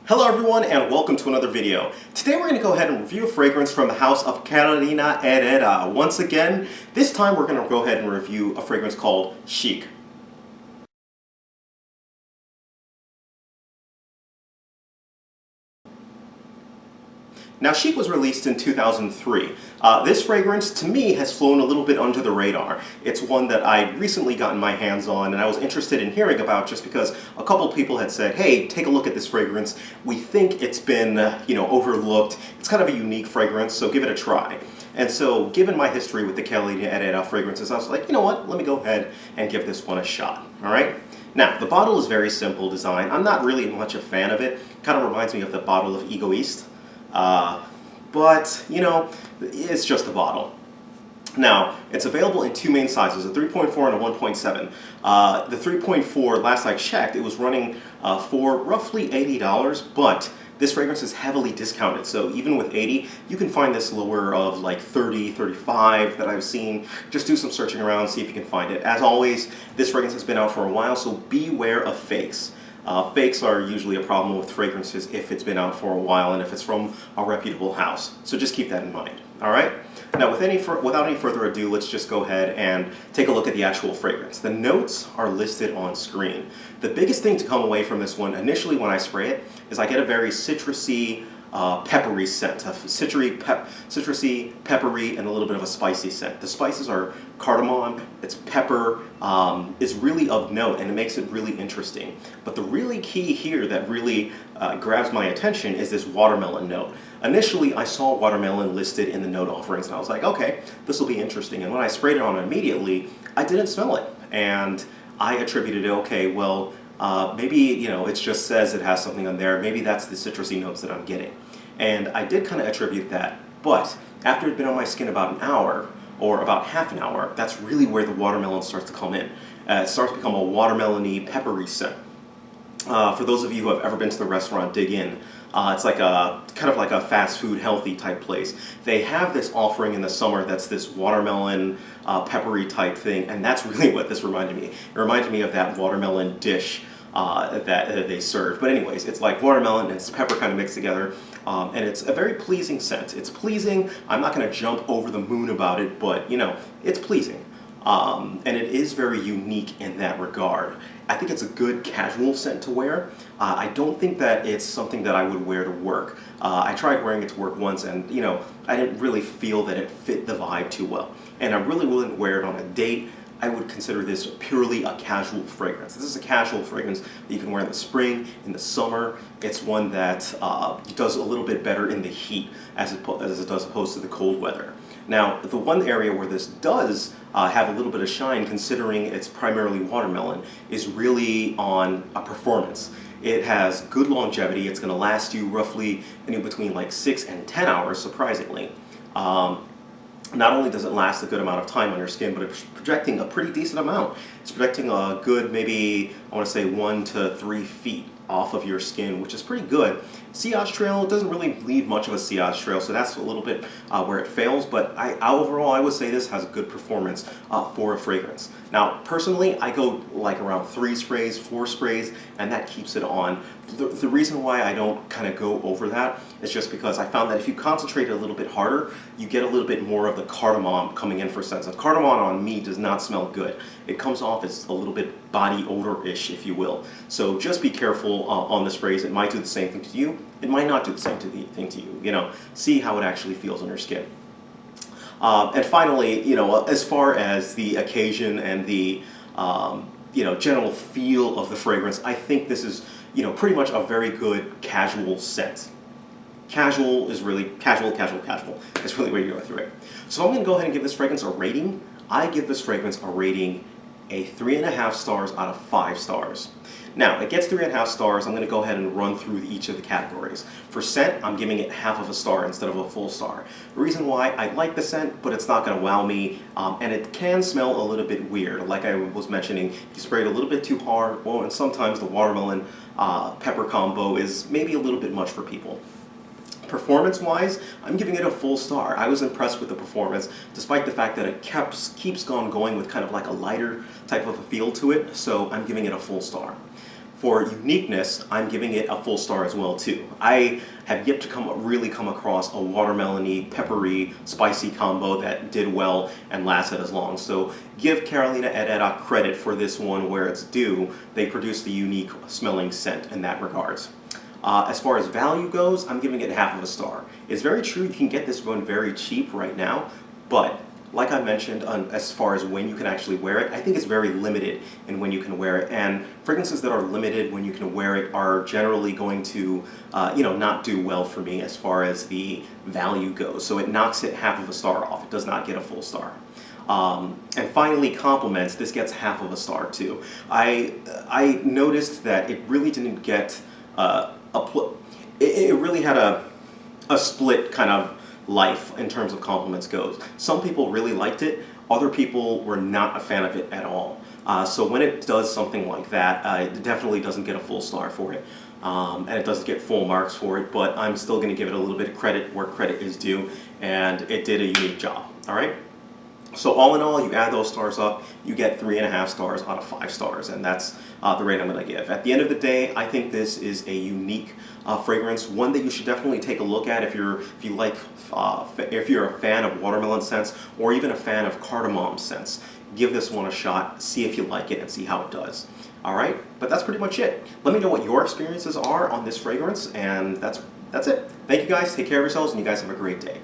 Hello everyone and welcome to another video. Today we're going to go ahead and review a fragrance from the house of Herrera. Once again, this time we're going to go ahead and review a fragrance called Chic. Now, Chic was released in 2003. This fragrance, to me, has flown a little bit under the radar. It's one that I recently gotten my hands on and I was interested in hearing about just because a couple people had said, hey, take a look at this fragrance. We think it's been, overlooked. It's kind of a unique fragrance, so give it a try. And so, given my history with the Herrera fragrances, I was like, you know what, let me go ahead and give this one a shot, all right? Now, the bottle is very simple design. I'm not really much a fan of it. Kind of reminds me of the bottle of Egoist. But, it's just a bottle. Now, it's available in two main sizes, a 3.4 and a 1.7. The 3.4, last I checked, it was running for roughly $80, but this fragrance is heavily discounted. So even with 80, you can find this lower of like 30, 35 that I've seen. Just do some searching around, see if you can find it. As always, this fragrance has been out for a while, so beware of fakes. Fakes are usually a problem with fragrances if it's been out for a while and if it's from a reputable house. So just keep that in mind, all right? Now, without any further ado, let's just go ahead and take a look at the actual fragrance. The notes are listed on screen. The biggest thing to come away from this one, initially when I spray it, is I get a very citrusy, peppery scent, a citrusy, peppery, and a little bit of a spicy scent. The spices are cardamom, it's pepper, it's really of note and it makes it really interesting. But the really key here that really grabs my attention is this watermelon note. Initially, I saw watermelon listed in the note offerings and I was like, okay, this will be interesting. And when I sprayed it on immediately, I didn't smell it. And I attributed it, okay, well, maybe, it just says it has something on there. Maybe that's the citrusy notes that I'm getting. And I did kind of attribute that. But after it had been on my skin about an hour, or about half an hour, that's really where the watermelon starts to come in. It starts to become a watermelon-y, peppery scent. For those of you who have ever been to the restaurant Dig In, it's like kind of like a fast food healthy type place. They have this offering in the summer that's this watermelon peppery type thing, and that's really what this reminded me. It reminded me of that watermelon dish that they serve. But anyways, it's like watermelon and pepper kind of mixed together, and it's a very pleasing scent. It's pleasing. I'm not going to jump over the moon about it, but it's pleasing. And it is very unique in that regard. I think it's a good casual scent to wear. I don't think that it's something that I would wear to work. I tried wearing it to work once and, I didn't really feel that it fit the vibe too well. And I really wouldn't wear it on a date. I would consider this purely a casual fragrance. This is a casual fragrance that you can wear in the spring, in the summer. It's one that does a little bit better in the heat as it does opposed to the cold weather. Now, the one area where this does have a little bit of shine, considering it's primarily watermelon, is really on a performance. It has good longevity. It's going to last you roughly between like 6 and 10 hours, surprisingly. Not only does it last a good amount of time on your skin, but it's projecting a pretty decent amount. It's projecting a good, maybe, I want to say 1 to 3 feet off of your skin, which is pretty good. Sillage trail doesn't really leave much of a sillage trail, so that's a little bit where it fails, but overall I would say this has a good performance for a fragrance. Now, personally, I go like around 3 sprays, 4 sprays, and that keeps it on. The reason why I don't kind of go over that is just because I found that if you concentrate a little bit harder, you get a little bit more of the cardamom coming in for sense. And cardamom on me does not smell good. It comes off as a little bit body odor-ish, if you will. So just be careful on the sprays. It might do the same thing to you. It might not do the same thing to you. See how it actually feels on your skin. And finally, as far as the occasion and the general feel of the fragrance, I think this is pretty much a very good casual scent. Casual is really casual. That's really where you go through it. So I'm going to go ahead and give this fragrance a rating. I give this fragrance a rating a 3.5 stars out of 5 stars. Now, it gets 3.5 stars. I'm going to go ahead and run through each of the categories. For scent, I'm giving it half of a star instead of a full star. The reason why, I like the scent, but it's not going to wow me, and it can smell a little bit weird. Like I was mentioning, if you spray it a little bit too hard, well, and sometimes the watermelon pepper combo is maybe a little bit much for people. Performance-wise, I'm giving it a full star. I was impressed with the performance, despite the fact that it keeps on going with kind of like a lighter type of a feel to it, so I'm giving it a full star. For uniqueness, I'm giving it a full star as well too. I have yet to really come across a watermelony, peppery, spicy combo that did well and lasted as long. So give Carolina Herrera credit for this one where it's due. They produced a unique smelling scent in that regards. As far as value goes, I'm giving it half of a star. It's very true you can get this one very cheap right now, but like I mentioned, as far as when you can actually wear it, I think it's very limited in when you can wear it. And fragrances that are limited when you can wear it are generally going to, not do well for me as far as the value goes. So it knocks it half of a star off. It does not get a full star. And finally, compliments. This gets half of a star too. I noticed that it really didn't get it really had a split kind of life in terms of compliments goes. Some people really liked it, other people were not a fan of it at all. So when it does something like that, it definitely doesn't get a full star for it. And it doesn't get full marks for it, but I'm still going to give it a little bit of credit where credit is due, and it did a unique job, all right? So all in all, you add those stars up, you get 3.5 stars out of 5 stars, and that's the rate I'm going to give. At the end of the day, I think this is a unique fragrance, one that you should definitely take a look at if you're a fan of watermelon scents or even a fan of cardamom scents. Give this one a shot, see if you like it, and see how it does. All right, but that's pretty much it. Let me know what your experiences are on this fragrance, and that's it. Thank you guys. Take care of yourselves, and you guys have a great day.